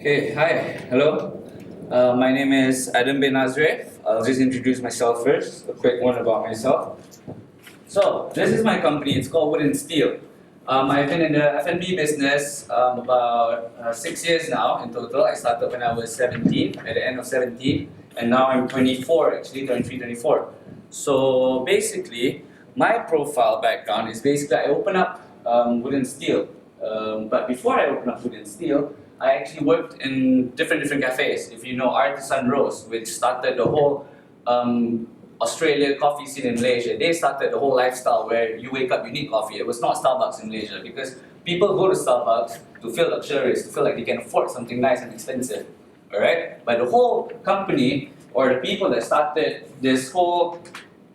Hey, hi, hello. My name is Adam bin AZRIFF. I'll just introduce myself first, a quick one about myself. So, this is my company, it's called Wood and Steel. I've been in the F&B business about 6 years now in total. I started when I was 17, at the end of 17, and now I'm 24, actually 23, 24. So, basically, my profile background is basically I open up Wood and Steel. But before I opened up Wood and Steel, I actually worked in different cafes. If you know Artisan Rose, which started the whole Australia coffee scene in Malaysia. They started the whole lifestyle where you wake up, you need coffee. It was not Starbucks in Malaysia because people go to Starbucks to feel luxurious, to feel like they can afford something nice and expensive. Alright? But the whole company or the people that started this whole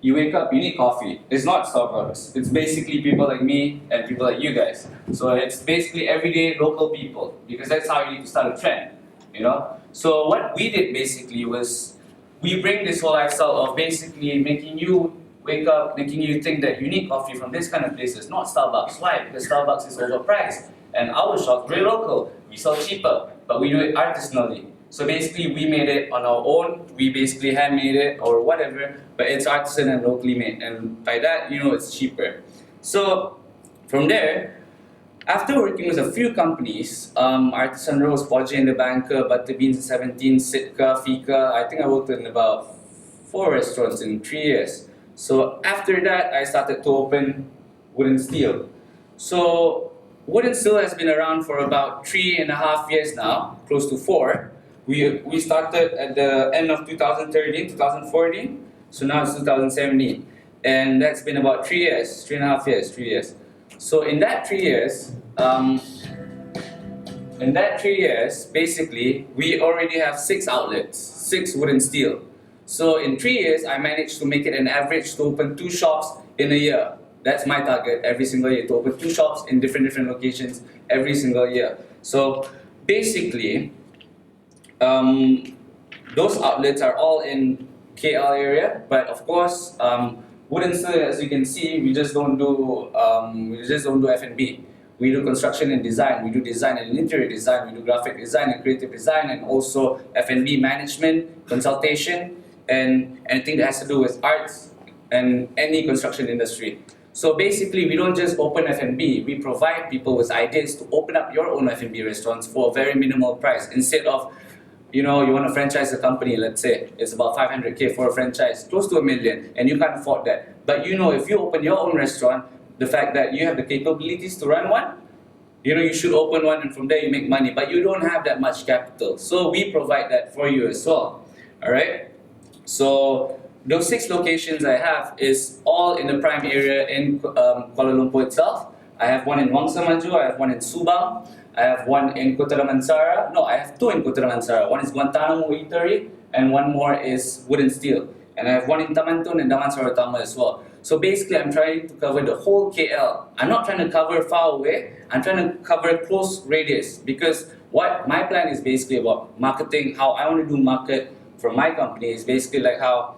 you wake up, you need coffee. It's not Starbucks. It's basically people like me and people like you guys. So it's basically everyday local people because that's how you need to start a trend, you know. So what we did basically was we bring this whole lifestyle of basically making you wake up, making you think that you need coffee from this kind of places, not Starbucks. Why? Because Starbucks is overpriced, and our shop very local. We sell cheaper, but we do it artisanally. So basically, we made it on our own. We basically handmade it or whatever, but it's artisan and locally made. And by that, you know, it's cheaper. So from there, after working with a few companies, Artisan Rose, Podge in the Banker, Butterbeans in 17, Sitka, Fika, I think I worked in about 4 restaurants in 3 years. So after that, I started to open Wood and Steel. So Wood and Steel has been around for about 3.5 years now, close to 4. We started at the end of 2013, 2014, so now it's 2017. And that's been about 3 years, 3.5 years, 3 years. So in that 3 years, basically, we already have 6 outlets, 6 Wood and Steel. So in 3 years, I managed to make it an average to open 2 shops in a year. That's my target every single year, to open 2 shops in different locations every single year. So basically, those outlets are all in KL area, but of course, Wood and Steel, as you can see, we just don't do F&B. We do construction and design. We do design and interior design. We do graphic design and creative design, and also F&B management, consultation, and anything that has to do with arts and any construction industry. So basically, we don't just open F&B. We provide people with ideas to open up your own F&B restaurants for a very minimal price instead of you want to franchise a company, let's say, it's about 500K for a franchise, close to $1 million, and you can't afford that. But if you open your own restaurant, the fact that you have the capabilities to run one, you should open one and from there you make money, but you don't have that much capital. So we provide that for you as well, all right? So those 6 locations I have is all in the prime area in Kuala Lumpur itself. I have one in Wang Samaju, I have one in Subang, I have one in Kota Damansara. No, I have 2 in Kota Damansara. One is Guantanamo Eatery, and one more is Wood and Steel. And I have one in Tamantun and Damansara Utama as well. So basically, I'm trying to cover the whole KL. I'm not trying to cover far away. I'm trying to cover close radius because what my plan is basically about marketing, how I want to do market for my company is basically like how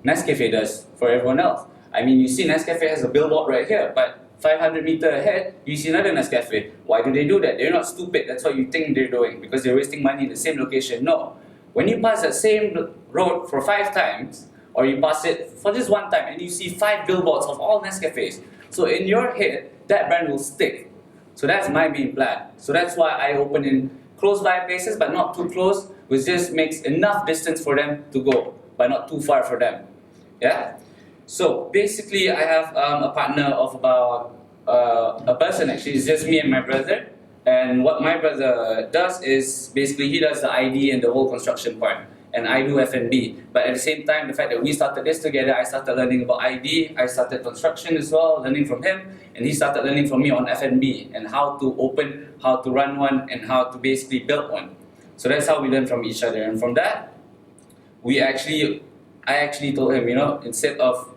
Nescafe does for everyone else. I mean, you see Nescafe has a billboard right here, but 500 meters ahead, you see another Nescafe. Why do they do that? They're not stupid. That's what you think they're doing because they're wasting money in the same location. No. When you pass that same road for 5 times, or you pass it for just 1 time, and you see 5 billboards of all Nescafes, so in your head, that brand will stick. So that's my main plan. So that's why I open in close by places, but not too close, which just makes enough distance for them to go, but not too far for them. Yeah? So basically, I have a partner of about a person actually. It's just me and my brother. And what my brother does is basically he does the ID and the whole construction part, and I do F&B. But at the same time, the fact that we started this together, I started learning about ID. I started construction as well, learning from him, and he started learning from me on F&B and how to open, how to run one, and how to basically build one. So that's how we learn from each other. And from that, I actually told him, instead of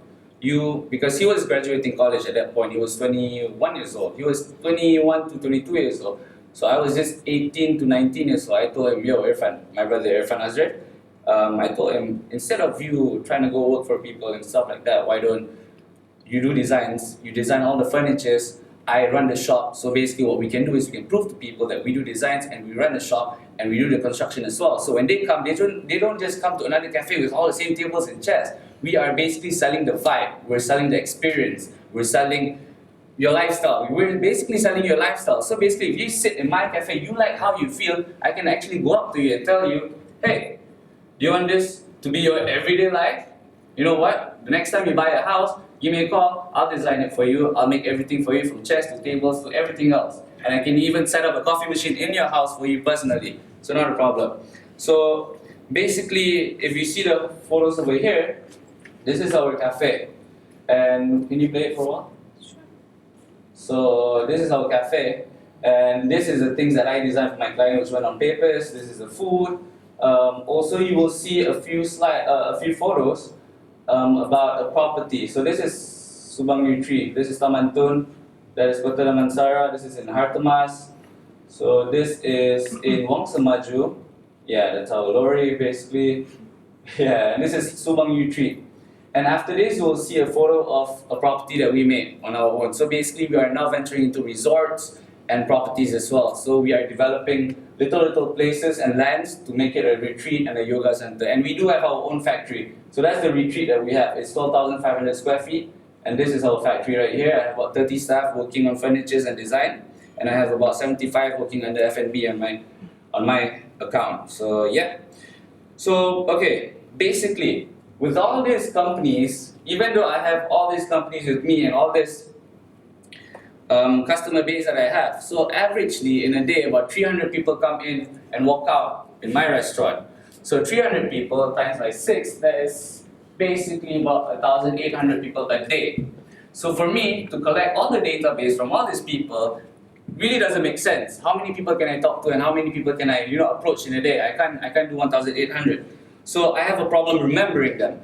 because he was graduating college at that point. He was 21 years old. He was 21 to 22 years old. So I was just 18 to 19 years old. I told him, yo, Irfan, my brother Irfan Azrif, I told him, instead of you trying to go work for people and stuff like that, why don't you do designs? You design all the furnitures. I run the shop. So basically what we can do is we can prove to people that we do designs and we run the shop and we do the construction as well. So when they come, they don't just come to another cafe with all the same tables and chairs. We are basically selling the vibe, we're selling the experience, we're selling your lifestyle. We're basically selling your lifestyle. So basically if you sit in my cafe, you like how you feel, I can actually go up to you and tell you, hey, do you want this to be your everyday life? You know what? The next time you buy a house, give me a call, I'll design it for you, I'll make everything for you from chairs to tables to everything else. And I can even set up a coffee machine in your house for you personally. So not a problem. So basically, if you see the photos over here, this is our cafe. And can you play it for a while? Sure. So this is our cafe. And this is the things that I designed for my client, which went on papers. This is the food. Also, you will see a few photos about a property. So this is Subang Retreat, this is Taman Tun, that is Kota Damansara, this is in Hartamas. So this is in Wangsa Maju. Yeah, that's our lorry basically. Yeah, and this is Subang Retreat. And after this, you will see a photo of a property that we made on our own. So basically, we are now venturing into resorts and properties as well. So we are developing little places and lands to make it a retreat and a yoga center. And we do have our own factory. So that's the retreat that we have. It's 12,500 square feet. And this is our factory right here. I have about 30 staff working on furnitures and design. And I have about 75 working under F&B on my account. So yeah. So, okay, basically, with all these companies, even though I have all these companies with me and all this customer base that I have, so averagely in a day about 300 people come in and walk out in my restaurant. So 300 people times by 6, that is basically about 1,800 people a day. So for me to collect all the database from all these people really doesn't make sense. How many people can I talk to and how many people can I approach in a day? I can't do 1,800. So I have a problem remembering them,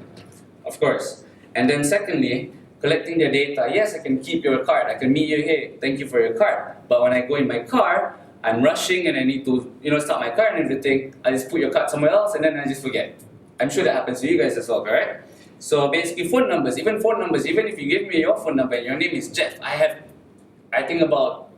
of course. And then secondly, collecting their data. Yes, I can keep your card. I can meet you, hey, thank you for your card. But when I go in my car, I'm rushing and I need to start my car and everything. I just put your card somewhere else and then I just forget. I'm sure that happens to you guys as well, correct? So basically phone numbers, even if you give me your phone number and your name is Jeff, I think about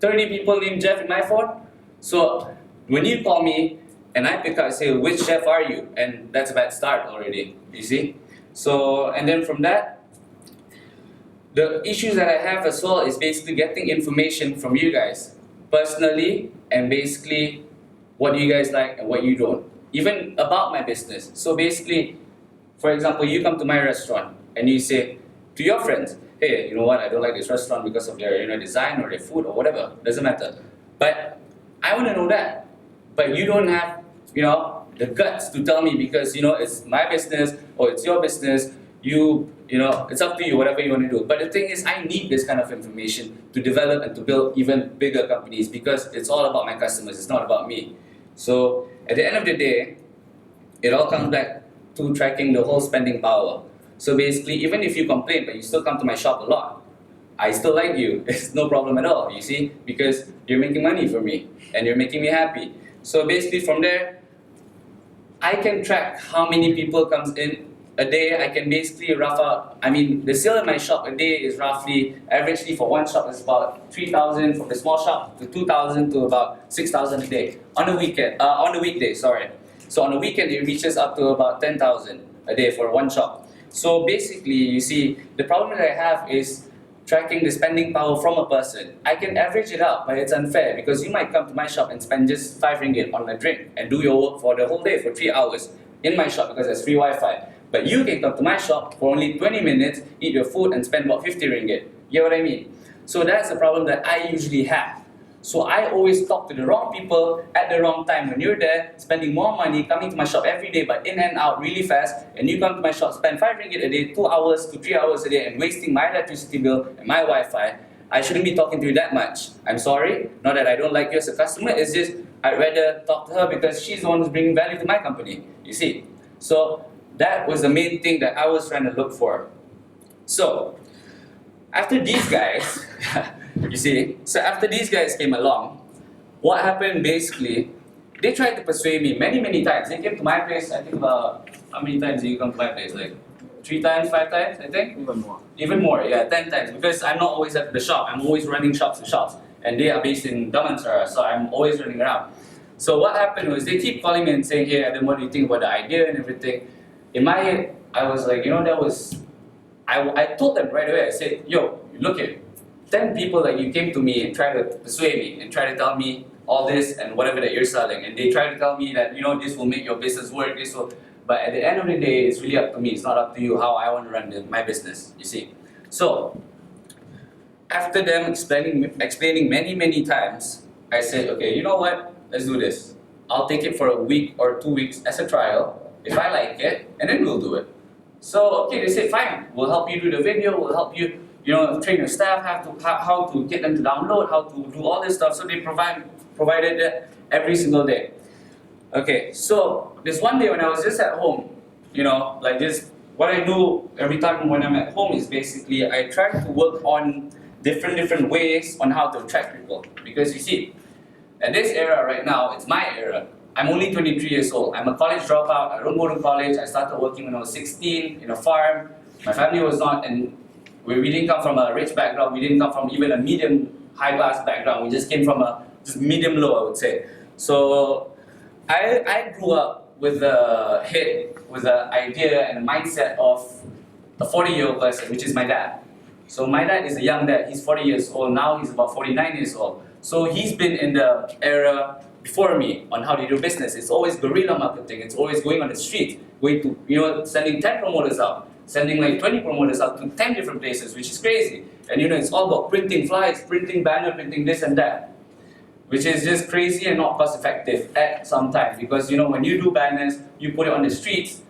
30 people named Jeff in my phone. So when you call me and I pick up and say, which Jeff are you? And that's a bad start already, you see? So, and then from that, the issues that I have as well is basically getting information from you guys personally and basically what you guys like and what you don't. Even about my business. So basically, for example, you come to my restaurant and you say to your friends, hey, you know what, I don't like this restaurant because of their design or their food or whatever, doesn't matter. But I want to know that. But you don't have the guts to tell me because it's my business or it's your business. It's up to you, whatever you want to do. But the thing is, I need this kind of information to develop and to build even bigger companies because it's all about my customers, it's not about me. So at the end of the day, it all comes back to tracking the whole spending power. So basically, even if you complain, but you still come to my shop a lot, I still like you. It's no problem at all, you see, because you're making money for me and you're making me happy. So basically from there, I can track how many people comes in a day. I can basically rough out, the sale in my shop a day is roughly, averagely for one shop is about 3,000 from the small shop to 2,000 to about 6,000 a day. On a weekday, sorry. So on a weekend it reaches up to about 10,000 a day for one shop. So basically, you see, the problem that I have is tracking the spending power from a person. I can average it out, but it's unfair because you might come to my shop and spend just 5 ringgit on a drink and do your work for the whole day for 3 hours in my shop because there's free Wi-Fi. But you can come to my shop for only 20 minutes, eat your food and spend about 50 ringgit. You know what I mean? So that's the problem that I usually have. So I always talk to the wrong people at the wrong time. When you're there, spending more money, coming to my shop every day, but in and out really fast, and you come to my shop, spend 5 ringgit a day, 2 hours to 3 hours a day, and wasting my electricity bill and my Wi-Fi, I shouldn't be talking to you that much. I'm sorry, not that I don't like you as a customer, it's just I'd rather talk to her because she's the one who's bringing value to my company, you see. So that was the main thing that I was trying to look for. So, after these guys, you see, so after these guys came along, what happened basically, they tried to persuade me many times. They came to my place, I think about, how many times did you come to my place? Like 3 times, 5 times, I think? Even more. Even more, yeah, 10 times. Because I'm not always at the shop. I'm always running shops to shops. And they are based in Damansara, so I'm always running around. So what happened was they keep calling me and saying, hey Adam, what do you think about the idea and everything? In my head, I was like, that was, I told them right away, I said, yo, look here, 10 people that you came to me and tried to persuade me and try to tell me all this and whatever that you're selling. And they try to tell me that, this will make your business work, this will, but at the end of the day, it's really up to me. It's not up to you how I want to run my business, you see. So, after them explaining many times, I said, okay, you know what? Let's do this. I'll take it for a week or 2 weeks as a trial, if I like it, and then we'll do it. So, okay, they said, fine, we'll help you do the video, we'll help you, train your staff, how to get them to download, how to do all this stuff. So they provided that every single day. Okay, so this one day when I was just at home, like this, what I do every time when I'm at home is basically I try to work on different ways on how to attract people. Because you see, at this era right now, it's my era. I'm only 23 years old. I'm a college dropout. I don't go to college. I started working when I was 16 in a farm. My family was not, and we didn't come from a rich background. We didn't come from even a medium high class background. We just came from a just medium low, I would say. So I grew up with the idea and the mindset of a 40-year-old person, which is my dad. So my dad is a young dad. He's 40 years old now. He's about 49 years old. So he's been in the era before me on how to do business. It's always guerrilla marketing. It's always going on the street, going to sending 10 promoters out, sending like 20 promoters out to 10 different places, which is crazy. And it's all about printing flyers, printing banner, printing this and that, which is just crazy and not cost effective at some time. Because when you do banners, you put it on the streets,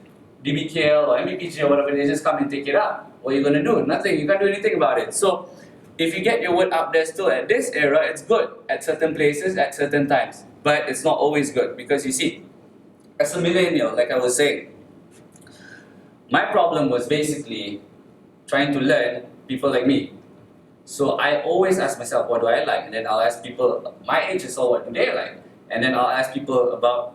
DBKL or MEPG or whatever, they just come and take it up. What are you gonna do? Nothing. You can't do anything about it. So if you get your word out there still at this era, it's good at certain places, at certain times. But it's not always good because you see, as a millennial, like I was saying, my problem was basically trying to learn people like me. So I always ask myself, what do I like? And then I'll ask people my age is all, what do they like? And then I'll ask people about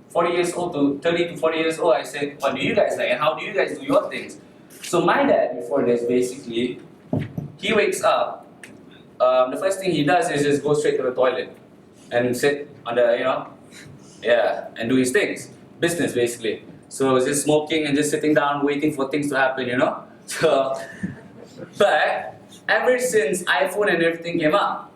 40 years old to 30 to 40 years old. I say, what do you guys like? And how do you guys do your things? So my dad, before this, basically, he wakes up. The first thing he does is just go straight to the toilet and sit on the, and do his things. Business, basically. So just smoking and just sitting down, waiting for things to happen, So, but ever since iPhone and everything came up,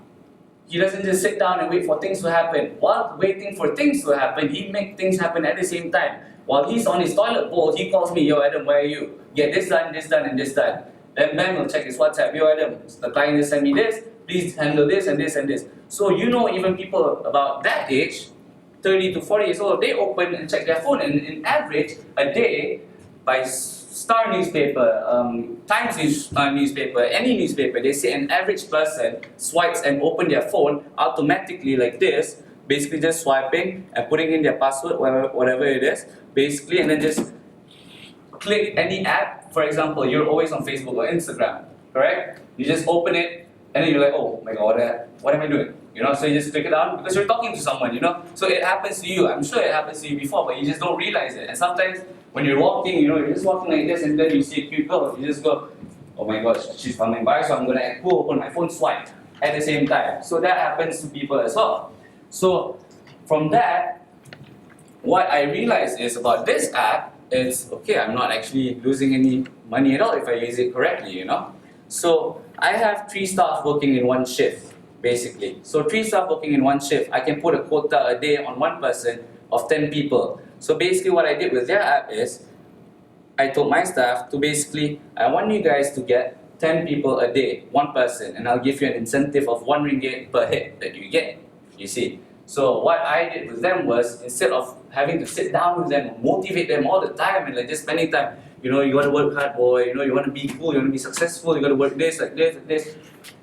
he doesn't just sit down and wait for things to happen. While waiting for things to happen, he makes things happen at the same time. While he's on his toilet bowl, he calls me, yo Adam, where are you? Get this done, and this done. Then Ben will check his WhatsApp, yo Adam, the client just sent me this, please handle this and this and this. So even people about that age, 30 to 40 years old, they open and check their phone, and in average, a day, by Star newspaper, Times newspaper, any newspaper, they say an average person swipes and open their phone automatically like this, basically just swiping and putting in their password, whatever it is, basically, and then just click any app. For example, you're always on Facebook or Instagram, correct? You just open it, and then you're like, oh my god, what am I doing? So you just click it on because you're talking to someone, So it happens to you. I'm sure it happens to you before, but you just don't realize it. And sometimes when you're walking, you're just walking like this, and then you see a cute girl, you just go, oh my gosh, she's coming by, so I'm gonna go open my phone, swipe at the same time. So that happens to people as well. So from that, what I realized is about this app, it's okay, I'm not actually losing any money at all if I use it correctly, So I have 3 staff working in one shift, basically. So 3 staff working in one shift, I can put a quota a day on one person of 10 people. So basically what I did with their app is, I told my staff to basically, I want you guys to get 10 people a day, one person, and I'll give you an incentive of 1 ringgit per hit that you get, you see. So what I did with them was, instead of having to sit down with them, motivate them all the time, and just spending time, you gotta work hard, boy, you wanna be cool, you wanna be successful, you gotta work this, like this, like this.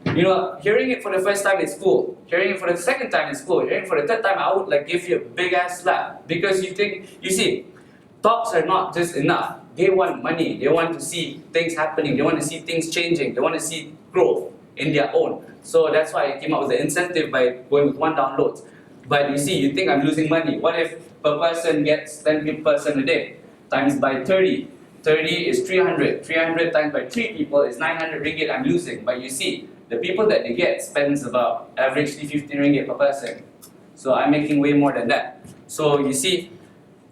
Hearing it for the first time, it's cool. Hearing it for the second time, it's cool. Hearing it for the third time, I would give you a big ass slap. Because you see, talks are not just enough. They want money. They want to see things happening. They want to see things changing. They want to see growth in their own. So that's why I came up with the incentive by going with 1 download. But you see, you think I'm losing money. What if per person gets 10 person a day? Times by 30 30 is 300. 300 times by 3 people is 900 ringgit I'm losing. But you see, the people that they get spends about averagely 15 ringgit per person. So I'm making way more than that. So you see,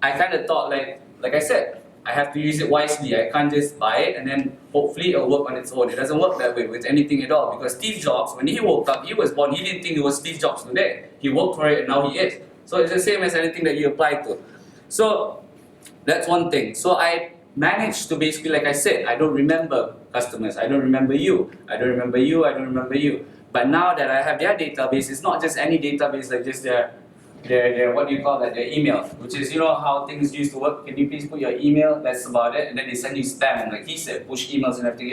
I kind of thought like I said, I have to use it wisely. I can't just buy it and then hopefully it'll work on its own. It doesn't work that way with anything at all, because Steve Jobs, when he woke up, he was born, he didn't think it was Steve Jobs today. He worked for it and now he is. So it's the same as anything that you apply to. So that's one thing. So I managed to basically, like I said, I don't remember customers. I don't remember you. I don't remember you. I don't remember you. But now that I have their database, it's not just any database, like just their what do you call that, their email, which is, you know how things used to work. Can you please put your email? That's about it. And then they send you spam, and like he said, push emails and everything.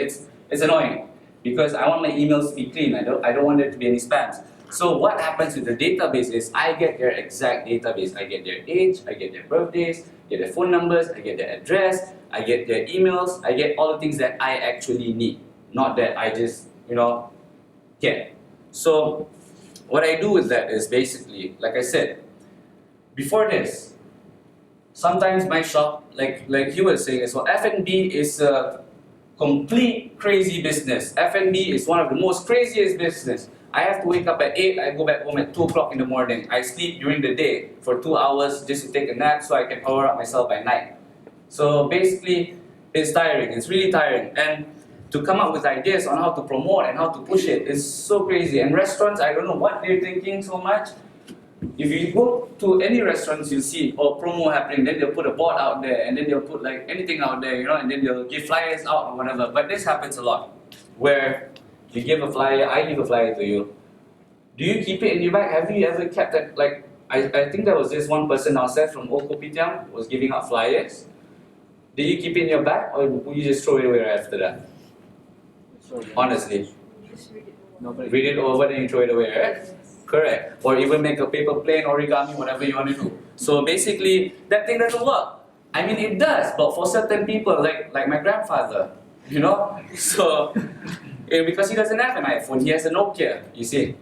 It's annoying because I want my emails to be clean. I don't want there to be any spams. So what happens with the database is I get their exact database. I get their age, I get their birthdays, get their phone numbers, I get their address, I get their emails, I get all the things that I actually need, not that I just, get. So what I do with that is basically, like I said, before this, sometimes my shop, like you were saying as well, F&B is a complete crazy business. F&B is one of the most craziest business. I have to wake up at 8, I go back home at 2 o'clock in the morning. I sleep during the day for 2 hours just to take a nap so I can power up myself by night. So basically, it's tiring, it's really tiring. And to come up with ideas on how to promote and how to push it is so crazy. And restaurants, I don't know what they're thinking so much. If you go to any restaurants, you'll see promo happening, then they'll put a board out there, and then they'll put like anything out there, and then they'll give flyers out or whatever. But this happens a lot, where you give a flyer, I give a flyer to you. Do you keep it in your bag? Have you ever kept that? Like, I think there was this one person outside from Old Kopitiam was giving out flyers. Did you keep it in your bag, or would you just throw it away right after that? Honestly. Read it over, then you throw it away, right? Correct. Or even make a paper plane, origami, whatever you want to do. So basically, that thing doesn't work. I mean, it does, but for certain people, like my grandfather, So, because he doesn't have an iPhone, he has a Nokia, you see.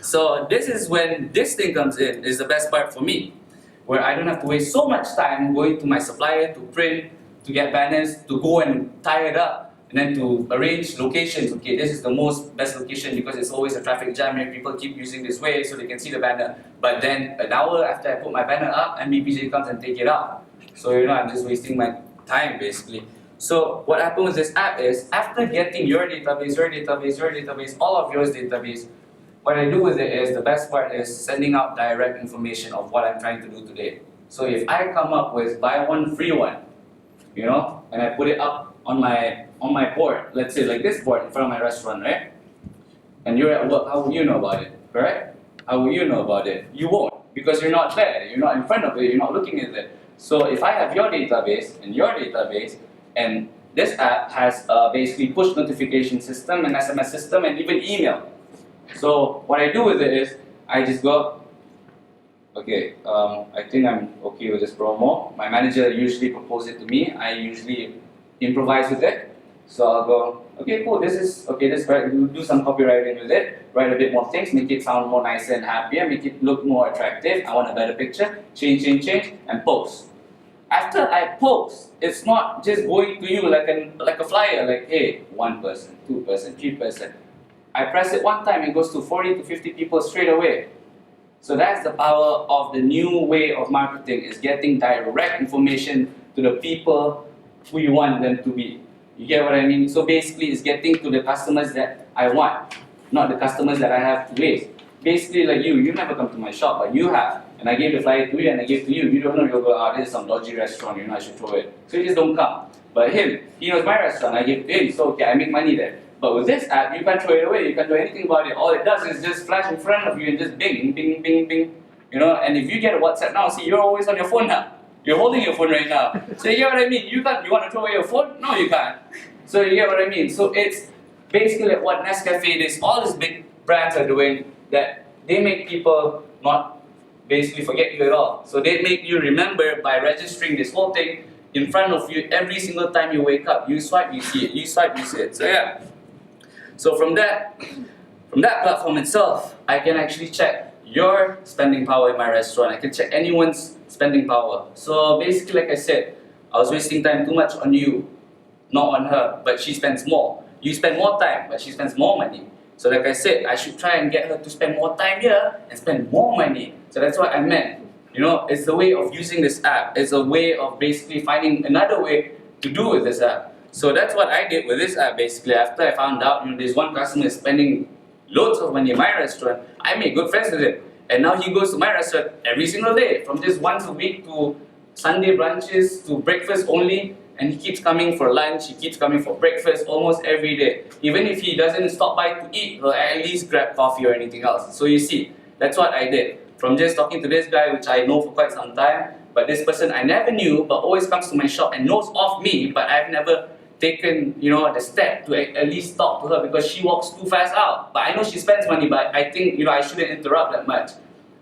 So this is when this thing comes in, is the best part for me, where I don't have to waste so much time going to my supplier to print, to get banners, to go and tie it up, and then to arrange locations. Okay, this is the best location because it's always a traffic jam and people keep using this way so they can see the banner. But then an hour after I put my banner up, MBPJ comes and take it out. So I'm just wasting my time basically. So what happened with this app is, after getting your database, all of yours database, what I do with it is, the best part is sending out direct information of what I'm trying to do today. So if I come up with buy one free one, and I put it up on my board, let's say like this board in front of my restaurant, right? And you're at work, how will you know about it, correct? How will you know about it? You won't, because you're not there, you're not in front of it, you're not looking at it. So if I have your database, and this app has basically push notification system, and SMS system, and even email. So what I do with it is, I just go, okay, I think I'm okay with this promo. My manager usually proposes it to me. I usually improvise with it. So I'll go, okay, cool, this is right. We'll do some copywriting with it, write a bit more things, make it sound more nicer and happier, make it look more attractive. I want a better picture, change, and post. After I post, it's not just going to you like a flyer, like, hey, 1 person, 2 person, 3 person. I press it one time, it goes to 40 to 50 people straight away. So that's the power of the new way of marketing, is getting direct information to the people who you want them to be. You get what I mean? So basically, it's getting to the customers that I want, not the customers that I have to waste. Basically, like you never come to my shop, but you have. And I gave the flyer to you and I gave to you. You don't know, you'll go, this is some dodgy restaurant, I should throw it. So you just don't come. But him, he knows my restaurant, I give to him, so okay, I make money there. But with this app, you can't throw it away, you can't do anything about it. All it does is just flash in front of you and just bing, bing, bing, bing. And if you get a WhatsApp now, see, you're always on your phone now. You're holding your phone right now. So you get what I mean? You want to throw away your phone? No, you can't. So you get what I mean? So it's basically like what Nescafe is, all these big brands are doing, that they make people not basically forget you at all. So they make you remember by registering this whole thing in front of you every single time you wake up. You swipe, you see it. You swipe, you see it. So yeah. So from that platform itself, I can actually check your spending power in my restaurant. I can check anyone's spending power. So basically, like I said, I was wasting time too much on you, not on her, but she spends more. You spend more time, but she spends more money. So like I said, I should try and get her to spend more time here and spend more money. So that's what I meant. You know, it's the way of using this app. It's a way of basically finding another way to do with this app. So that's what I did with this app basically. After I found out, you know, there's one customer is spending loads of money in my restaurant, I made good friends with him. And now he goes to my restaurant every single day, from just once a week to Sunday brunches to breakfast only. And he keeps coming for lunch, he keeps coming for breakfast almost every day. Even if he doesn't stop by to eat, he'll at least grab coffee or anything else. So you see, that's what I did. From just talking to this guy, which I know for quite some time, but this person I never knew, but always comes to my shop and knows of me, but I've never taken, you know, the step to at least talk to her because she walks too fast out. But I know she spends money, but I think, you know, I shouldn't interrupt that much.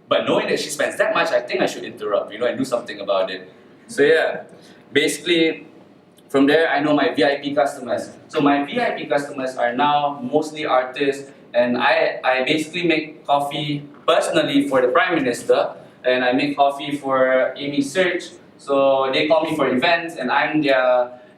But knowing that she spends that much, I think I should interrupt, you know, and do something about it. So yeah, basically, from there, I know my VIP customers. So my VIP customers are now mostly artists, and I basically make coffee personally for the Prime Minister, and I make coffee for Amy Search. So they call me for events, and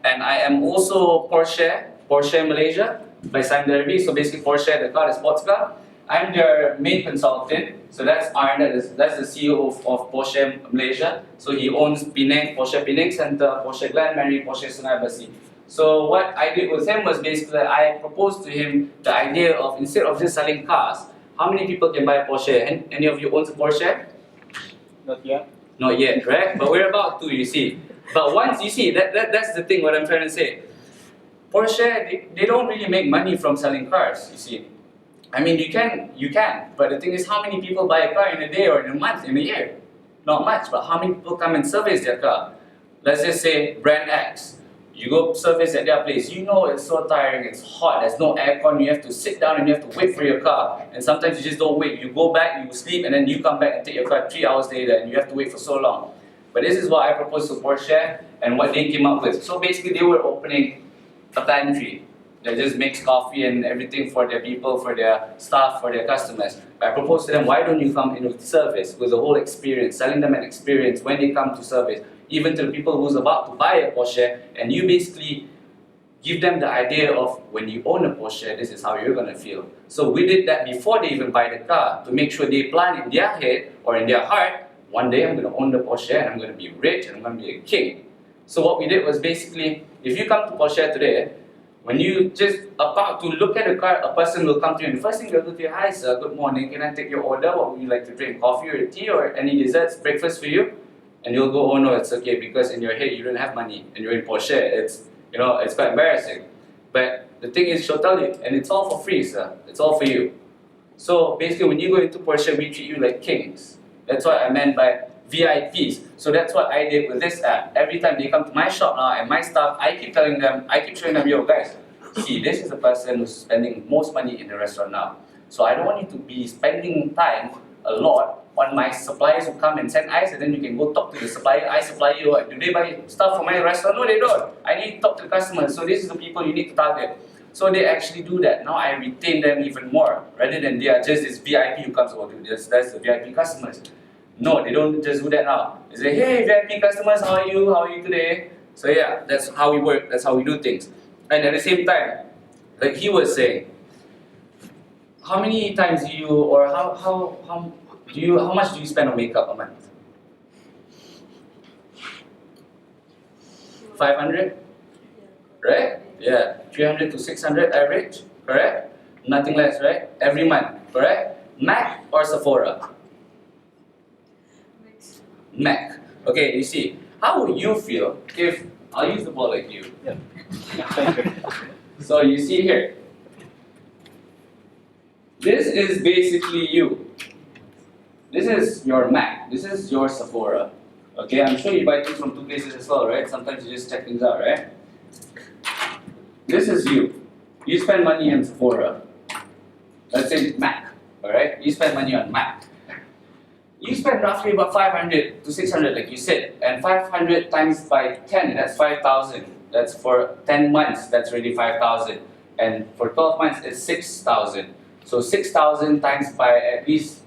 and I am also Porsche Malaysia by Sam Derby. So basically Porsche, the car, the sports car. I'm their main consultant. So that's Arne, that's the CEO of Porsche Malaysia. So he owns Penang, Porsche Penang Center, Porsche Glenmary, Porsche Sungai Besi. So what I did with him was basically I proposed to him the idea of, instead of just selling cars, how many people can buy a Porsche? Any of you owns a Porsche? Not yet. Not yet, right? But we're about to, you see. But once, you see, that's the thing what I'm trying to say. Porsche, they don't really make money from selling cars, you see. I mean, you can, but the thing is, how many people buy a car in a day or in a month, in a year? Not much, but how many people come and service their car? Let's just say brand X. You go service at their place, you know it's so tiring, it's hot, there's no aircon, you have to sit down and you have to wait for your car. And sometimes you just don't wait, you go back, you sleep, and then you come back and take your car 3 hours later and you have to wait for so long. But this is what I proposed to Porsche and what they came up with. So basically they were opening a pantry that just makes coffee and everything for their people, for their staff, for their customers. I proposed to them, why don't you come in with service, with the whole experience, selling them an experience when they come to service, even to the people who's about to buy a Porsche, and you basically give them the idea of when you own a Porsche, this is how you're going to feel. So we did that before they even buy the car, to make sure they plan in their head or in their heart, one day I'm going to own the Porsche and I'm going to be rich and I'm going to be a king. So what we did was basically, if you come to Porsche today, when you just about to look at the car, a person will come to you and the first thing they'll do to you, hi sir, good morning, can I take your order? What would you like to drink? Coffee or tea or any desserts, breakfast for you? And you'll go, oh no, it's okay, because in your head you don't have money and you're in Porsche. It's, you know, it's quite embarrassing. But the thing is, she'll tell you, and it's all for free, sir. It's all for you. So basically, when you go into Porsche, we treat you like kings. That's what I meant by VIPs. So that's what I did with this app. Every time they come to my shop now and my staff, I keep telling them, I keep showing them, yo guys, see, this is the person who's spending most money in the restaurant now. So I don't want you to be spending time a lot on my suppliers who come and send ice, and then you can go talk to the supplier. I supply you, do they buy stuff from my restaurant? No, they don't. I need to talk to the customers. So this is the people you need to target. So they actually do that. Now I retain them even more, rather than they are just this VIP who comes over to this. That's the VIP customers. No, they don't just do that now. They say, hey VIP customers, how are you? How are you today? So yeah, that's how we work. That's how we do things. And at the same time, like he was saying, how many times do you, or how much do you spend on makeup a month? 500? Right? Yeah, 300 to 600 average, correct? Nothing less, right? Every month, correct? MAC or Sephora? MAC. Okay, you see, how would you feel if, I'll use the ball like you. Yeah. So you see here, this is basically you. This is your MAC, this is your Sephora. Okay, I'm sure you buy things from two places as well, right? Sometimes you just check things out, right? This is you. You spend money on Sephora. Let's say MAC, alright? You spend money on MAC. You spend roughly about 500 to 600 like you said, and 500 times by 10, that's 5,000. That's for 10 months, that's really 5,000. And for 12 months, it's 6,000. So 6,000 times by at least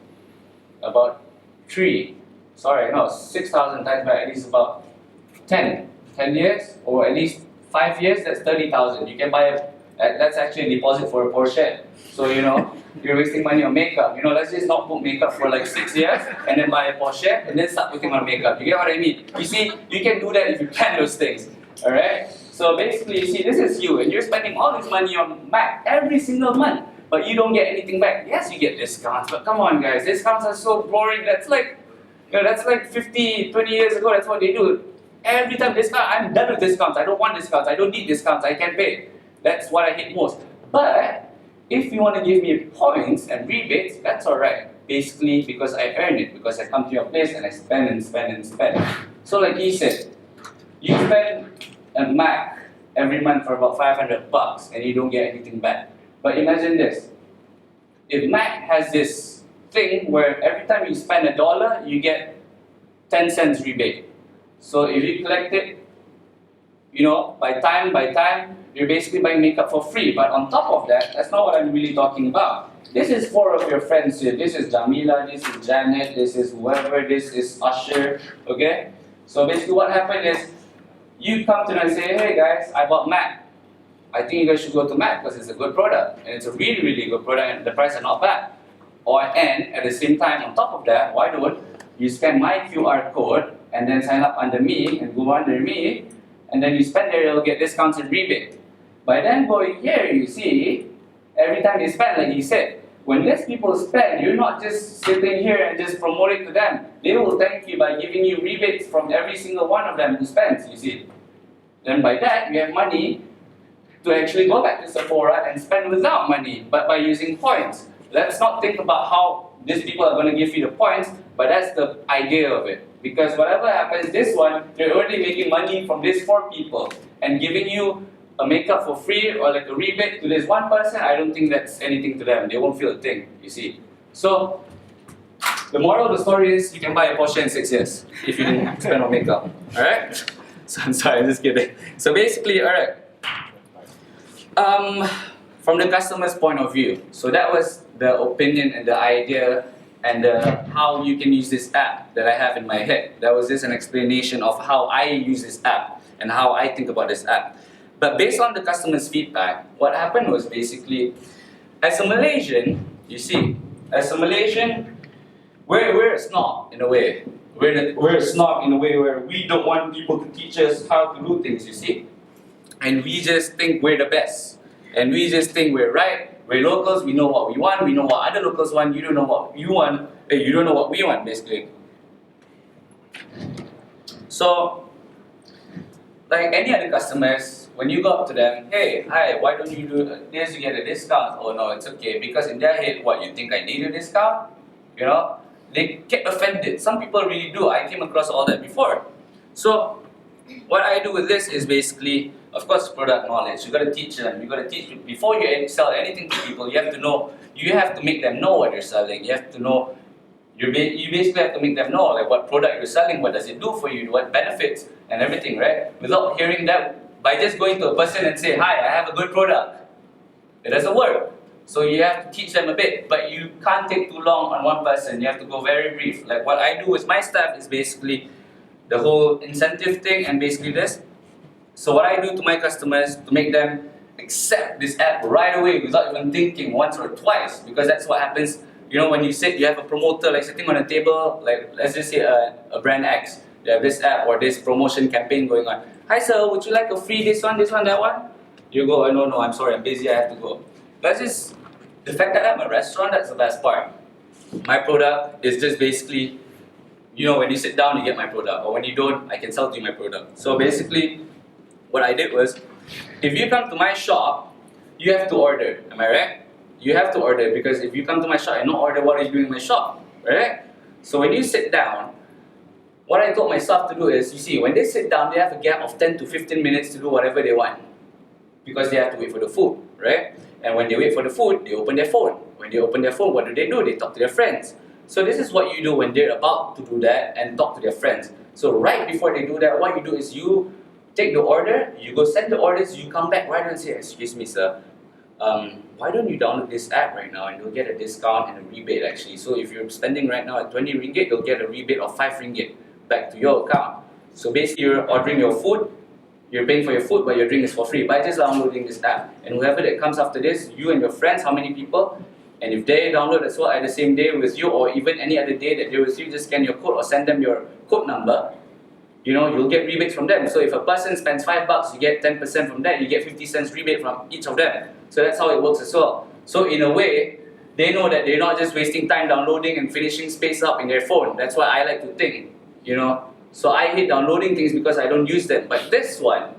about 6,000 times by at least about 10. 10 years or at least 5 years, that's 30,000. You can buy that's actually a deposit for a Porsche. So you're wasting money on makeup. Let's just not put makeup for like 6 years and then buy a Porsche and then start putting on makeup. You get what I mean? You see, you can do that if you plan those things. Alright? So basically, you see, this is you and you're spending all this money on Mac every single month, but you don't get anything back. Yes, you get discounts, but come on guys, discounts are so boring. That's like 50, 20 years ago, that's what they do. Every time discount, I'm done with discounts. I don't want discounts. I don't need discounts. I can pay. That's what I hate most. But if you want to give me points and rebates, that's alright. Basically, because I earn it, because I come to your place and I spend and spend and spend. So like he said, you spend a Mac every month for about $500 and you don't get anything back. But imagine this. If Mac has this thing where every time you spend $1, you get 10 cents rebate. So if you collect it, by time, you're basically buying makeup for free. But on top of that, that's not what I'm really talking about. This is 4 of your friends here. This is Jamila, this is Janet, this is whoever, this is Usher, okay? So basically what happened is, you come to them and say, hey guys, I bought Mac. I think you guys should go to Mac because it's a good product. And it's a really, really good product and the price is not bad. And at the same time, on top of that, why don't you scan my QR code and then sign up under me and go under me, and then you spend there, you'll get discounts and rebate. By then going here, you see, every time you spend, like he said, when less people spend, you're not just sitting here and just promoting to them. They will thank you by giving you rebates from every single one of them who spends, you see. Then by that, you have money to actually go back to Sephora and spend without money, but by using points. Let's not think about how these people are going to give you the points, but that's the idea of it. Because whatever happens, this one, they're already making money from these 4 people and giving you a makeup for free or like a rebate to this one person. I don't think that's anything to them. They won't feel a thing, you see. So, the moral of the story is you can buy a Porsche in 6 years if you didn't spend on makeup. Alright? So, I'm sorry, I'm just kidding. So, basically, alright. From the customer's point of view, so that was the opinion and the idea and how you can use this app that I have in my head. That was just an explanation of how I use this app and how I think about this app. But based on the customer's feedback, what happened was basically, as a Malaysian, you see, as a Malaysian, we're a snob in a way. We're a snob in a way where we don't want people to teach us how to do things, you see. And we just think we're the best. And we just think we're right. We're locals, we know what we want, we know what other locals want, you don't know what you want, you don't know what we want, basically. So, like any other customers, when you go up to them, hey, hi, why don't you do this, you get a discount? Oh no, it's okay, because in their head, what, you think I need a discount? They get offended. Some people really do. I came across all that before. So, what I do with this is basically, of course, product knowledge. You got to teach them. You got to teach before you sell anything to people. You have to know. You have to make them know what you're selling. You have to know. You basically have to make them know like what product you're selling. What does it do for you? What benefits and everything, right? Without hearing that, by just going to a person and say, "Hi, I have a good product," it doesn't work. So you have to teach them a bit, but you can't take too long on one person. You have to go very brief. Like what I do with my staff is basically the whole incentive thing and basically this. So what I do to my customers to make them accept this app right away without even thinking once or twice, because that's what happens. When you sit, you have a promoter like sitting on a table, like let's just say a brand X. They have this app or this promotion campaign going on. Hi sir, would you like a free this one, that one? You go, oh, no, I'm sorry, I'm busy, I have to go. The fact that I'm a restaurant, that's the best part. My product is just basically, when you sit down, you get my product, or when you don't, I can sell to you my product. So basically, what I did was, if you come to my shop, you have to order, am I right? You have to order, because if you come to my shop and not order, what are you doing in my shop, right? So when you sit down, what I told my staff to do is, you see, when they sit down, they have a gap of 10 to 15 minutes to do whatever they want, because they have to wait for the food, right? And when they wait for the food, they open their phone. When they open their phone, what do? They talk to their friends. So this is what you do when they're about to do that and talk to their friends. So right before they do that, what you do is you take the order, you go send the orders, you come back right and say, excuse me sir, why don't you download this app right now and you'll get a discount and a rebate actually. So if you're spending right now at 20 ringgit, you'll get a rebate of 5 ringgit back to your account. So basically you're ordering your food, You're paying for your food, but your drink is for free by just downloading this app. And whoever that comes after this, you and your friends, how many people, and if they download as well at the same day with you, or even any other day that they're with you, just scan your code or send them your code number. You'll get rebates from them. So if a person spends $5, you get 10% from that. You get 50 cents rebate from each of them. So that's how it works as well. So in a way, they know that they're not just wasting time downloading and finishing space up in their phone. That's what I like to think. So I hate downloading things because I don't use them. But this one,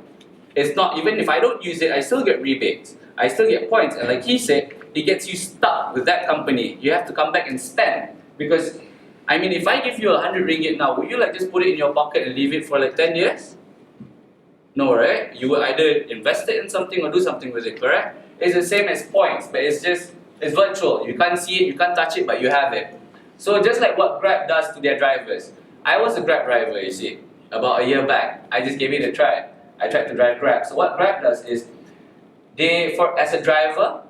it's not, even if I don't use it, I still get rebates. I still get points. And like he said, it gets you stuck with that company. You have to come back and spend. Because, if I give you 100 ringgit now, would you just put it in your pocket and leave it for 10 years? No, right? You will either invest it in something or do something with it, correct? It's the same as points, but it's virtual. You can't see it, you can't touch it, but you have it. So just like what Grab does to their drivers. I was a Grab driver, you see, about a year back. I just gave it a try. I tried to drive Grab. So what Grab does is, as a driver,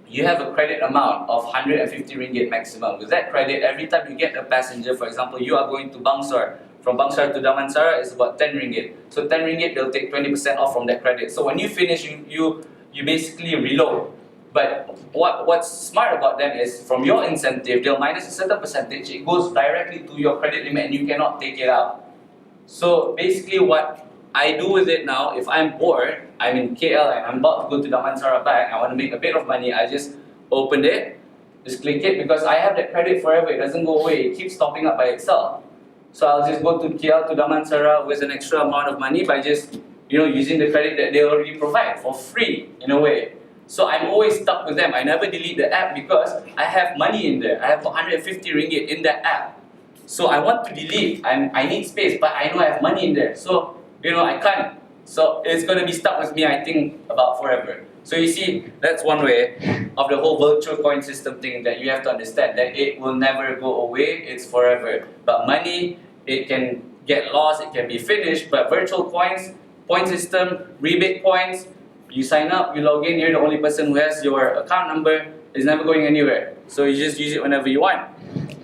you have a credit amount of 150 ringgit maximum. With that credit, every time you get a passenger, for example, you are going to Bangsar. From Bangsar to Damansara is about 10 ringgit. So 10 ringgit, they'll take 20% off from that credit. So when you finish, you basically reload. But what's smart about them is, from your incentive, they'll minus a certain percentage. It goes directly to your credit limit and you cannot take it out. So basically what I do with it now, if I'm bored, I'm in KL and I'm about to go to Damansara back, I want to make a bit of money, I just open it, just click it, because I have that credit forever, it doesn't go away, it keeps topping up by itself. So I'll just go to KL to Damansara with an extra amount of money by just using the credit that they already provide for free in a way. So I'm always stuck with them. I never delete the app because I have money in there. I have 150 ringgit in that app. So I want to delete, I need space, but I know I have money in there. So I can't. So it's going to be stuck with me, I think, about forever. So you see, that's one way of the whole virtual coin system thing that you have to understand, that it will never go away, it's forever. But money, it can get lost, it can be finished, but virtual coins, point system, rebate points, you sign up, you log in, you're the only person who has your account number, it's never going anywhere. So you just use it whenever you want.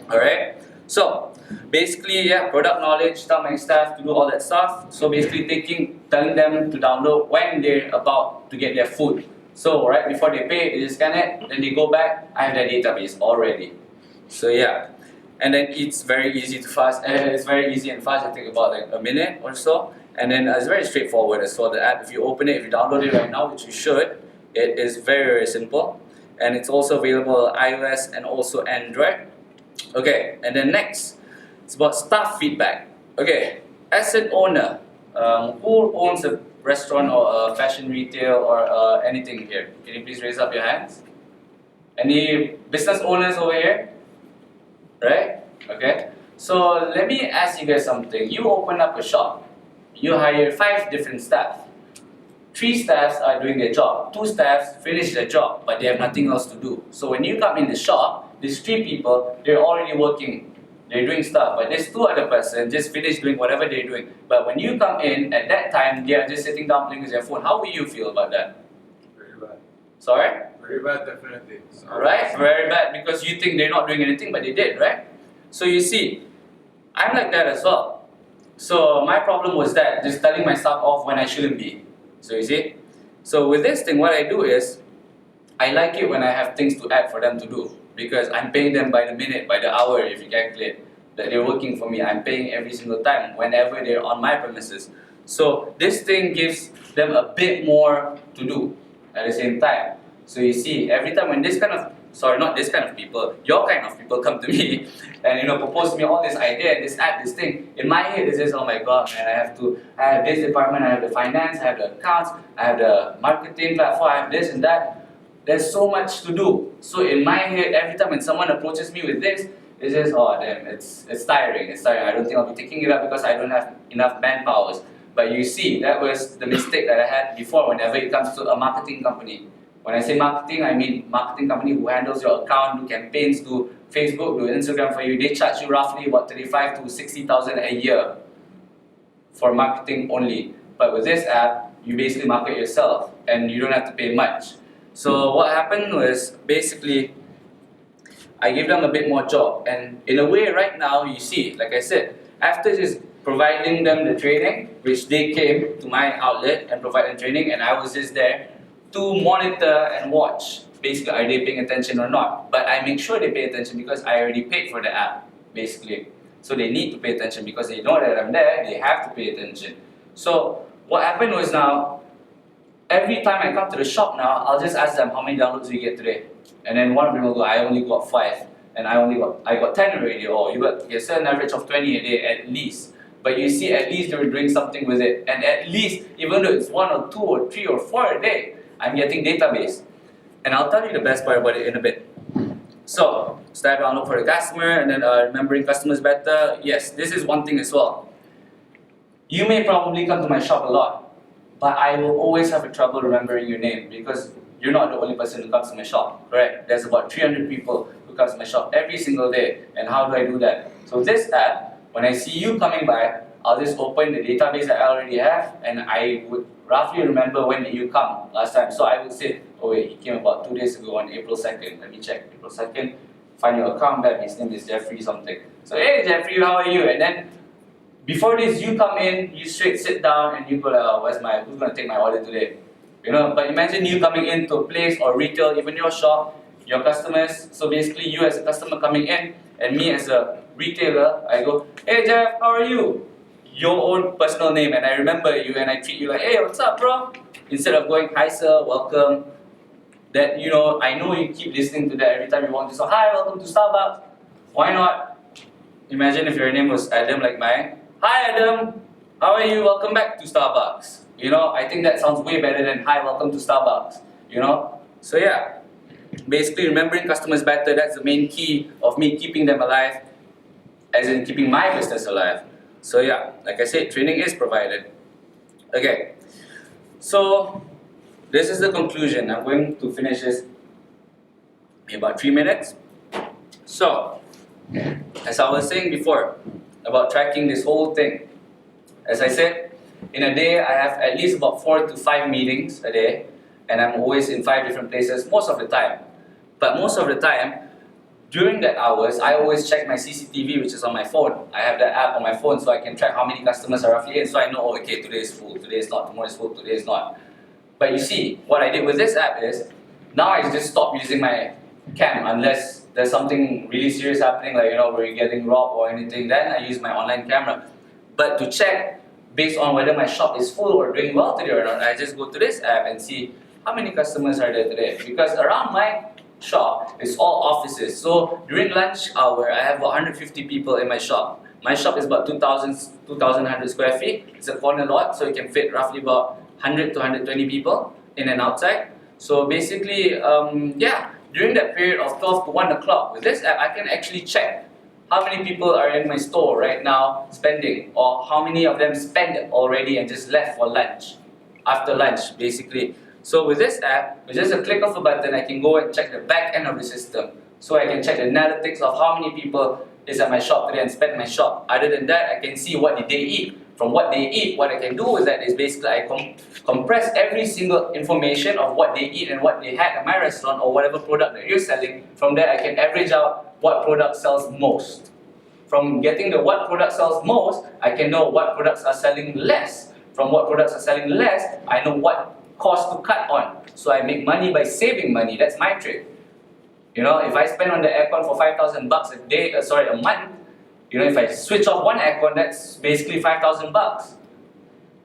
Alright? So, basically, product knowledge, tell my staff to do all that stuff. So basically telling them to download when they're about to get their food. So right before they pay, they just scan it, then they go back, I have their database already. So and then it's very easy and fast, it takes about a minute or so. And then it's very straightforward as well, the app. If you open it, if you download it right now, which you should, it is very, very simple. And it's also available on iOS and also Android. Okay, and then next, it's about staff feedback. Okay, as an owner, who owns a restaurant or a fashion retail or anything here? Can you please raise up your hands? Any business owners over here? Right? Okay. So let me ask you guys something. You open up a shop. You hire 5 different staff. 3 staffs are doing their job. 2 staffs finish their job, but they have nothing else to do. So when you come in the shop, these 3 people, they're already working. They're doing stuff, but there's 2 other person just finished doing whatever they're doing. But when you come in, at that time, they are just sitting down playing with their phone. How will you feel about that? Very bad. Sorry? Very bad, definitely. Right? Very bad, because you think they're not doing anything, but they did, right? So you see, I'm like that as well. So my problem was that, just telling my staff off when I shouldn't be. So you see? So with this thing, what I do is, I like it when I have things to add for them to do. Because I'm paying them by the minute, by the hour, if you calculate, that they're working for me. I'm paying every single time, whenever they're on my premises. So this thing gives them a bit more to do at the same time. So you see, every time when not this kind of people, your kind of people come to me and propose to me all this idea, this app, this thing. In my head, it's just, oh my god, man, I have this department, I have the finance, I have the accounts, I have the marketing platform, I have this and that. There's so much to do. So in my head, every time when someone approaches me with this, it's just, oh damn, it's tiring. I don't think I'll be taking it up because I don't have enough manpowers. But you see, that was the mistake that I had before whenever it comes to a marketing company. When I say marketing, I mean marketing company who handles your account, do campaigns, do Facebook, do Instagram for you. They charge you roughly about 35 to 60,000 a year for marketing only. But with this app, you basically market yourself and you don't have to pay much. So what happened was, basically, I gave them a bit more job. And in a way, right now, you see, like I said, after just providing them the training, which they came to my outlet and provided training, and I was just there to monitor and watch. Basically, are they paying attention or not? But I make sure they pay attention because I already paid for the app, basically. So they need to pay attention because they know that I'm there, they have to pay attention. So what happened was now, every time I come to the shop now, I'll just ask them how many downloads do you get today? And then one of them will go, I only got 5. And I got 10 already. Or you got an average of 20 a day at least. But you see, at least they were doing something with it. And at least, even though it's 1 or 2 or 3 or 4 a day, I'm getting database. And I'll tell you the best part about it in a bit. So, start download for the customer and then remembering customers better. Yes, this is one thing as well. You may probably come to my shop a lot, but I will always have a trouble remembering your name because you're not the only person who comes to my shop, correct? There's about 300 people who comes to my shop every single day. And how do I do that? So this app, when I see you coming by, I'll just open the database that I already have and I would roughly remember when did you come last time. So I would say, oh wait, he came about 2 days ago on April 2nd. Let me check. April 2nd, find your account back, his name is Jeffrey something. So hey Jeffrey, how are you? And then before this, you come in, you straight sit down and you go like, who's gonna take my order today? You know, but imagine you coming into a place or retail, even your shop, your customers. So basically you as a customer coming in and me as a retailer, I go, hey Jeff, how are you? Your own personal name, and I remember you and I treat you like, hey, what's up, bro? Instead of going, hi sir, welcome. That, you know, I know you keep listening to that every time you want to say, hi, welcome to Starbucks. Why not? Imagine if your name was Adam like mine. Hi Adam, how are you? Welcome back to Starbucks. You know, I think that sounds way better than hi, welcome to Starbucks. You know? So yeah, basically remembering customers better, that's the main key of me keeping them alive, as in keeping my business alive. So yeah, like I said, training is provided. Okay, so this is the conclusion. I'm going to finish this in about 3 minutes. So, as I was saying before, about tracking this whole thing. As I said, in a day I have at least about 4 to 5 meetings a day, and I'm always in 5 different places most of the time. But most of the time, during that hours, I always check my CCTV, which is on my phone. I have that app on my phone so I can track how many customers are roughly in, so I know, oh, okay, today is full, today is not, tomorrow is full, today is not. But you see, what I did with this app is, now I just stop using my cam unless there's something really serious happening, like, you know, where you're getting robbed or anything, then I use my online camera. But to check, based on whether my shop is full or doing well today or not, I just go to this app and see how many customers are there today. Because around my shop is all offices. So during lunch hour, I have about 150 people in my shop. My shop is about 2,100 square feet. It's a corner lot, so it can fit roughly about 100 to 120 people in and outside. So basically, yeah, during that period of 12 to 1 o'clock, with this app, I can actually check how many people are in my store right now spending, or how many of them spent already and just left for lunch, after lunch, basically. So with this app, with just a click of a button, I can go and check the back end of the system. So I can check the analytics of how many people is at my shop today and spent my shop. Other than that, I can see what did they eat. From what they eat, what I can do with that is basically I compress every single information of what they eat and what they had at my restaurant or whatever product that you're selling. From there, I can average out what product sells most. From getting the what product sells most, I can know what products are selling less. From what products are selling less, I know what cost to cut on. So I make money by saving money. That's my trick. You know, if I spend on the aircon for 5,000 bucks a month, you know, if I switch off one aircon, that's basically 5,000 bucks.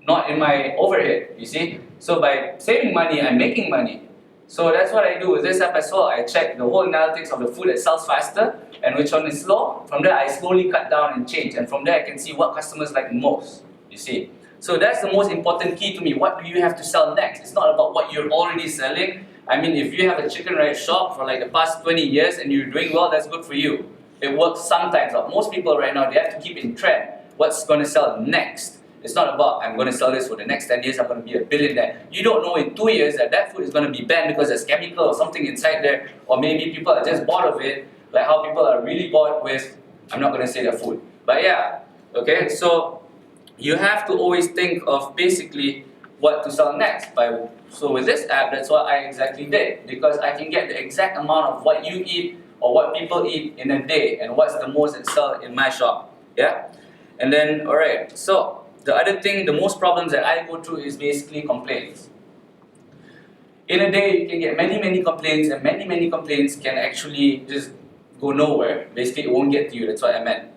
Not in my overhead, you see. So by saving money, I'm making money. So that's what I do with this app as well. I check the whole analytics of the food that sells faster and which one is slow. From there, I slowly cut down and change. And from there, I can see what customers like most, you see. So that's the most important key to me. What do you have to sell next? It's not about what you're already selling. I mean, if you have a chicken rice shop for like the past 20 years and you're doing well, that's good for you. It works sometimes, but most people right now, they have to keep in trend. What's going to sell next? It's not about, I'm going to sell this for the next 10 years, I'm going to be a billionaire. You don't know in 2 years that food is going to be banned because there's chemical or something inside there, or maybe people are just bored of it, like how people are really bored with, I'm not going to say their food. But yeah, okay, so you have to always think of basically what to sell next. So with this app, that's what I exactly did, because I can get the exact amount of what you eat or what people eat in a day and what's the most that sell in my shop. Yeah. And then, alright, so the other thing, the most problems that I go through is basically complaints. In a day, you can get many complaints, and many complaints can actually just go nowhere. Basically, it won't get to you. That's what I meant.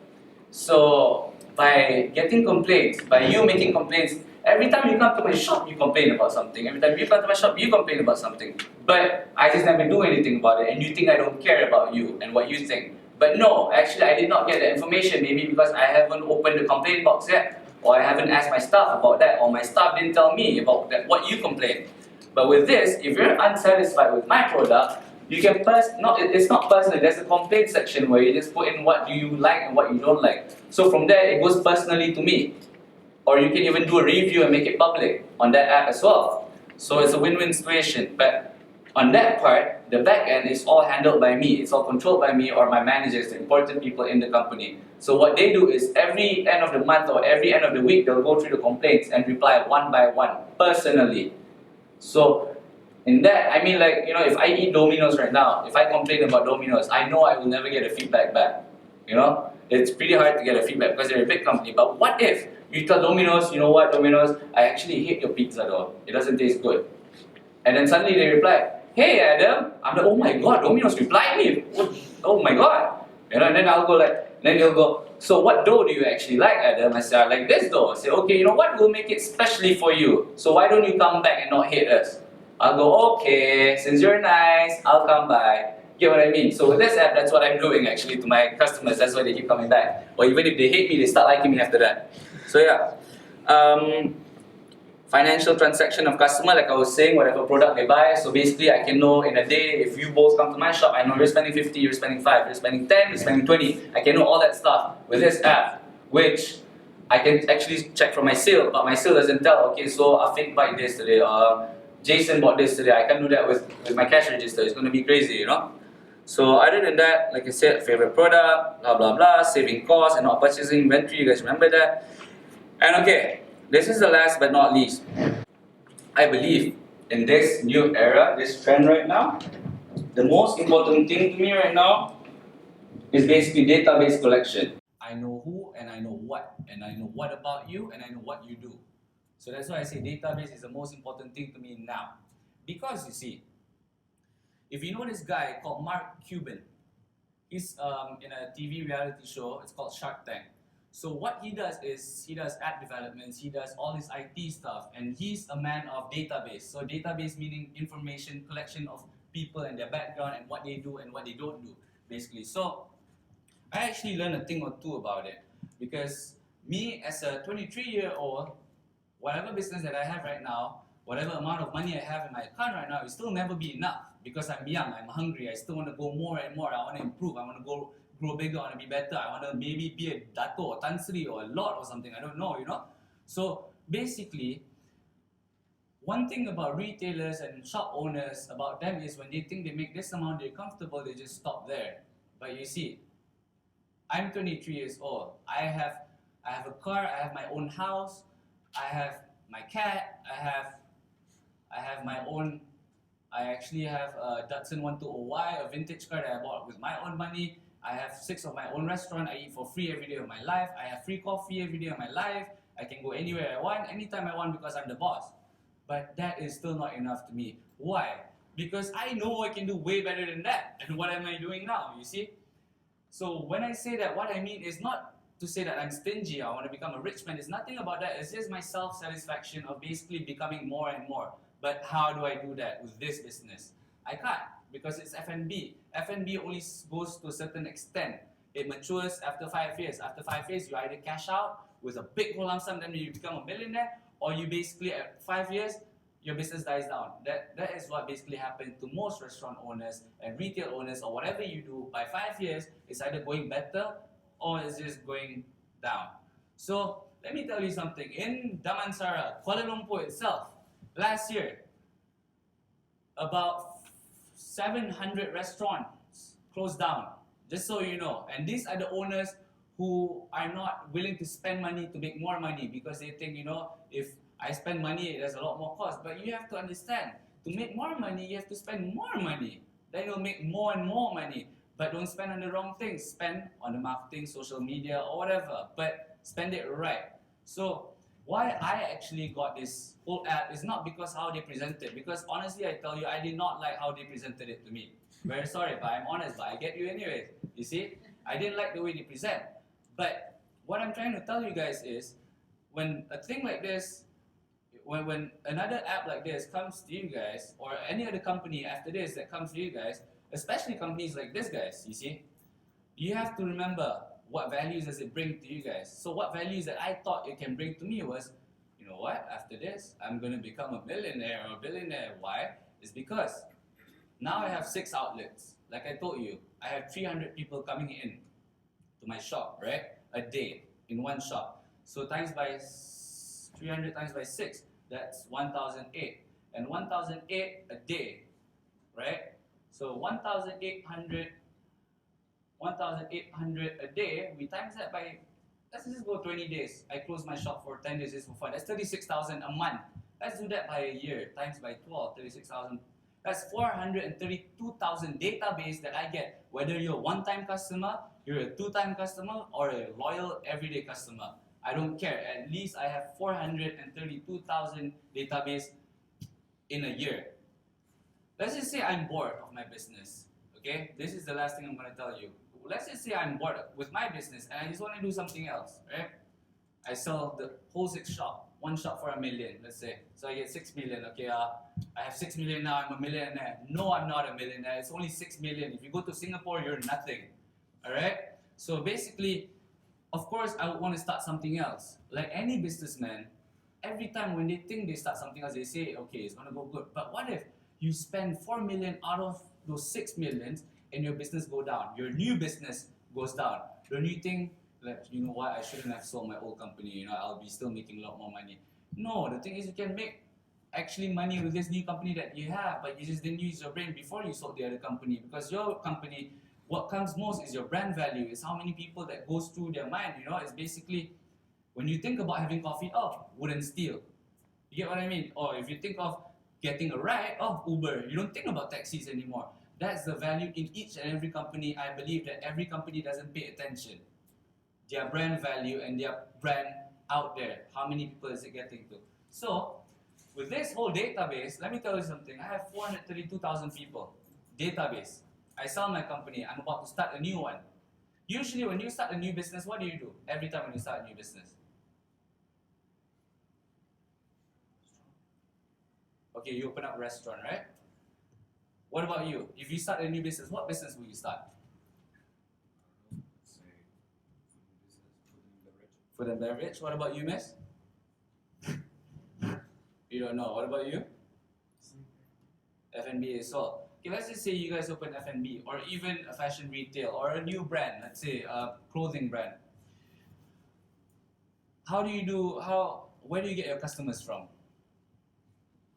So, by getting complaints, by you making complaints, every time you come to my shop, you complain about something. Every time you come to my shop, you complain about something. But I just never do anything about it, and you think I don't care about you and what you think. But no, actually, I did not get the information. Maybe because I haven't opened the complaint box yet, or I haven't asked my staff about that, or my staff didn't tell me about that, what you complained. But with this, if you're unsatisfied with my product, you can it's not personal. There's a complaint section where you just put in what do you like and what you don't like. So from there, it goes personally to me. Or you can even do a review and make it public on that app as well. So it's a win-win situation. But on that part, the back end is all handled by me. It's all controlled by me or my managers, the important people in the company. So what they do is every end of the month or every end of the week, they'll go through the complaints and reply one by one, personally. So in that, I mean, like, if I eat Domino's right now, if I complain about Domino's, I know I will never get a feedback back. It's pretty hard to get a feedback because they're a big company. But what if you tell Domino's, you know what, Domino's, I actually hate your pizza though. It doesn't taste good. And then suddenly they reply, hey Adam, I'm like, oh my god, Domino's replied me. Oh my god. And then I'll go like, then he'll go, so what dough do you actually like, Adam? I say, I like this dough. I say, okay, you know what, we'll make it specially for you. So why don't you come back and not hate us? I'll go, okay, since you're nice, I'll come by. Get what I mean? So with this app, that's what I'm doing actually to my customers. That's why they keep coming back. Or even if they hate me, they start liking me after that. So yeah. Financial transaction of customer, like I was saying, whatever product they buy. So basically, I can know in a day, if you both come to my shop, I know you're spending 50, you're spending 5, you're spending 10, you're spending 20. I can know all that stuff with this app, which I can actually check from my sale, but my sale doesn't tell, okay, so Afiq bought this today, Jason bought this today. I can't do that with my cash register. It's going to be crazy, So other than that, like I said, favorite product, blah blah blah, saving costs and not purchasing inventory, you guys remember that? And okay, this is the last but not least. I believe in this new era, this trend right now, the most important thing to me right now is basically database collection. I know who and I know what, and I know what about you and I know what you do. So that's why I say database is the most important thing to me now. Because you see, if you know this guy called Mark Cuban, he's in a TV reality show, it's called Shark Tank. So what he does is, he does app developments, he does all this IT stuff, and he's a man of database. So database meaning information, collection of people and their background and what they do and what they don't do, basically. So I actually learned a thing or two about it. Because me as a 23-year-old, whatever business that I have right now, whatever amount of money I have in my account right now, it still never be enough. Because I'm young, I'm hungry, I still want to go more and more, I want to improve, I want to grow bigger, I want to be better, I want to maybe be a Dato or Tan Sri or a Lord or something, I don't know, So basically, one thing about retailers and shop owners, about them is when they think they make this amount, they're comfortable, they just stop there. But you see, I'm 23 years old, I have a car, I have my own house, I have my cat, I have my own, I actually have a Datsun 120Y, a vintage car that I bought with my own money. I have 6 of my own restaurant, I eat for free every day of my life. I have free coffee every day of my life. I can go anywhere I want, anytime I want because I'm the boss. But that is still not enough to me. Why? Because I know I can do way better than that. And what am I doing now, you see? So when I say that, what I mean is not to say that I'm stingy, I want to become a rich man. It's nothing about that. It's just my self-satisfaction of basically becoming more and more. But how do I do that with this business? I can't, because it's F&B. F&B only goes to a certain extent. It matures after 5 years. After 5 years, you either cash out with a big whole lump sum, then you become a millionaire, or you basically at 5 years, your business dies down. That is what basically happened to most restaurant owners and retail owners, or whatever you do. By 5 years, it's either going better or it's just going down. So let me tell you something. In Damansara, Kuala Lumpur itself, last year, about 700 restaurants closed down, just so you know. And these are the owners who are not willing to spend money to make more money because they think, if I spend money, there's a lot more cost. But you have to understand, to make more money, you have to spend more money. Then you'll make more and more money. But don't spend on the wrong things. Spend on the marketing, social media, or whatever. But spend it right. So why I actually got this whole app is not because how they presented, because honestly I tell you, I did not like how they presented it to me. Very sorry, but I'm honest, but I get you anyways. You see, I didn't like the way they present. But what I'm trying to tell you guys is, when a thing like this, when another app like this comes to you guys, or any other company after this that comes to you guys, especially companies like this guys, you see, you have to remember what values does it bring to you guys. So what values that I thought it can bring to me was, you know what, after this, I'm going to become a millionaire or a billionaire. Why? It's because now I have 6 outlets. Like I told you, I have 300 people coming in to my shop, right? A day in one shop. So 300 times by 6, that's 1,008. And 1,008 a day, right? So 1,800 a day, we times that by, let's just go 20 days. I close my shop for 10 days just for fun. That's 36,000 a month. Let's do that by a year, times by 12, 36,000. That's 432,000 database that I get, whether you're a one-time customer, you're a two-time customer, or a loyal everyday customer. I don't care. At least I have 432,000 database in a year. Let's just say I'm bored of my business. Okay, this is the last thing I'm going to tell you. Let's just say I'm bored with my business and I just want to do something else, right? I sell the whole 6 shop, one shop for $1 million, let's say. So I get 6 million. Okay, I have 6 million now. I'm a millionaire. No, I'm not a millionaire. It's only 6 million. If you go to Singapore, you're nothing. All right. So basically, of course, I would want to start something else. Like any businessman, every time when they think they start something else, they say, okay, it's going to go good. But what if you spend 4 million out of those 6 millions and your business go down? Your new business goes down. Don't you think, like, you know what, I shouldn't have sold my old company, you know, I'll be still making a lot more money? No, the thing is you can make actually money with this new company that you have, but you just didn't use your brain before you sold the other company, because your company, what comes most is your brand value. It's how many people that goes through their mind, you know. It's basically, when you think about having coffee, oh, wouldn't steal. You get what I mean? Or if you think of getting a ride, oh, Uber. You don't think about taxis anymore. That's the value in each and every company. I believe that every company doesn't pay attention. Their brand value and their brand out there. How many people is it getting to? So, with this whole database, let me tell you something. I have 432,000 people. Database. I sell my company. I'm about to start a new one. Usually when you start a new business, what do? Every time when you start a new business? Okay, you open up a restaurant, right? What about you? If you start a new business, what business will you start? Say, food business, food and beverage. Food and beverage. What about you, miss? You don't know. What about you? F&B as well. Okay, let's just say you guys open F&B, or even a fashion retail, or a new brand, let's say a clothing brand. Where do you get your customers from?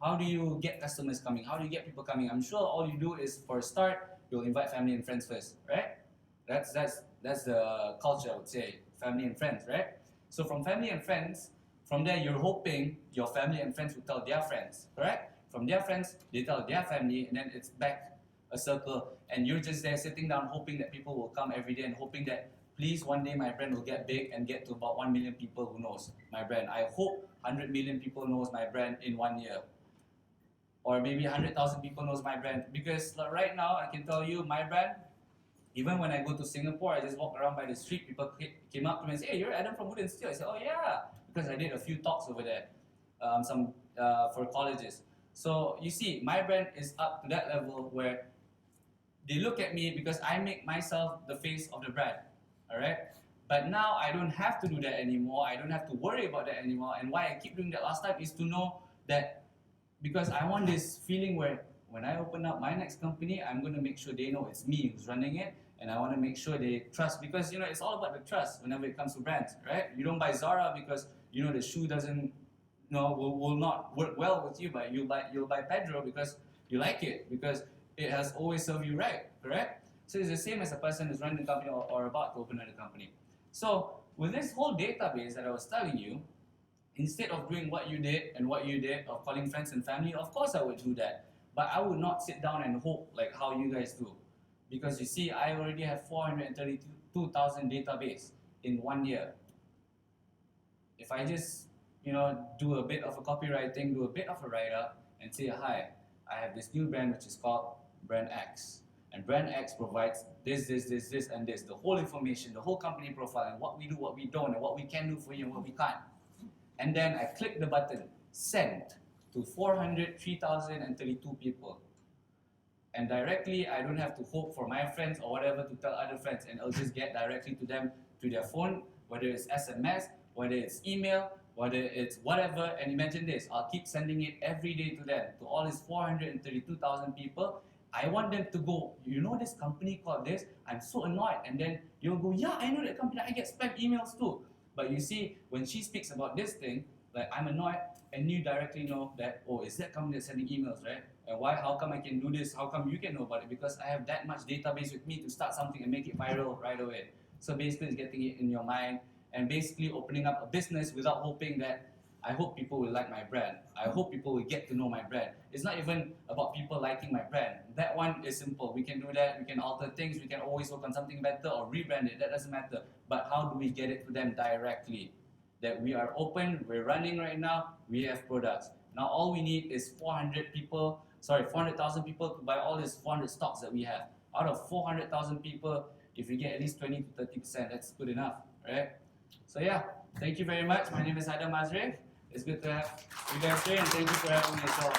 How do you get customers coming? How do you get people coming? I'm sure all you do is, for a start, you'll invite family and friends first, right? That's the culture, I would say, family and friends, right? So from family and friends, from there you're hoping your family and friends will tell their friends, correct? From their friends, they tell their family, and then it's back a circle, and you're just there sitting down hoping that people will come every day and hoping that please one day my brand will get big and get to about 1 million people who knows my brand. I hope 100 million people knows my brand in 1 year. Or maybe 100,000 people knows my brand. Because right now, I can tell you, my brand, even when I go to Singapore, I just walk around by the street, people came up to me and say, hey, you're Adam from Wood and Steel. I said, oh yeah, because I did a few talks over there, for colleges. So you see, my brand is up to that level where they look at me because I make myself the face of the brand, all right? But now I don't have to do that anymore. I don't have to worry about that anymore. And why I keep doing that last time is to know that, because I want this feeling where when I open up my next company, I'm going to make sure they know it's me who's running it, and I want to make sure they trust, because you know it's all about the trust whenever it comes to brands, right? You don't buy Zara because you know the shoe doesn't, will not work well with you, but you'll buy Pedro because you like it, because it has always served you right, correct? So it's the same as a person who's running a company or about to open another company. So with this whole database that I was telling you, instead of doing what you did of calling friends and family, of course I would do that. But I would not sit down and hope like how you guys do. Because you see, I already have 432,000 database in 1 year. if I just, do a bit of a copywriting, do a bit of a write-up, and say, hi, I have this new brand which is called Brand X. And Brand X provides this, and this, the whole information, the whole company profile, and what we do, what we don't, and what we can do for you, and what we can't. And then I click the button, send, to 403,032 people. And directly, I don't have to hope for my friends or whatever to tell other friends, and it'll just get directly to them, to their phone, whether it's SMS, whether it's email, whether it's whatever. And imagine this, I'll keep sending it every day to them, to all these 432,000 people. I want them to go, you know this company called this? I'm so annoyed. And then you'll go, yeah, I know that company, I get spam emails too. But you see, when she speaks about this thing, like I'm annoyed, and you directly know that, oh, is that company that's sending emails, right? And why, how come I can do this? How come you can know about it? Because I have that much database with me to start something and make it viral right away. So basically it's getting it in your mind and basically opening up a business without hoping that, I hope people will like my brand. I hope people will get to know my brand. It's not even about people liking my brand. That one is simple. We can do that, we can alter things, we can always work on something better or rebrand it, that doesn't matter. But how do we get it to them directly? That we are open, we're running right now, we have products. Now all we need is 400,000 people to buy all these 400 stocks that we have. Out of 400,000 people, if we get at least 20 to 30%, that's good enough, right? So yeah, thank you very much. My name is AZRIFF. It's good to have you guys here, and thank you for having me as well.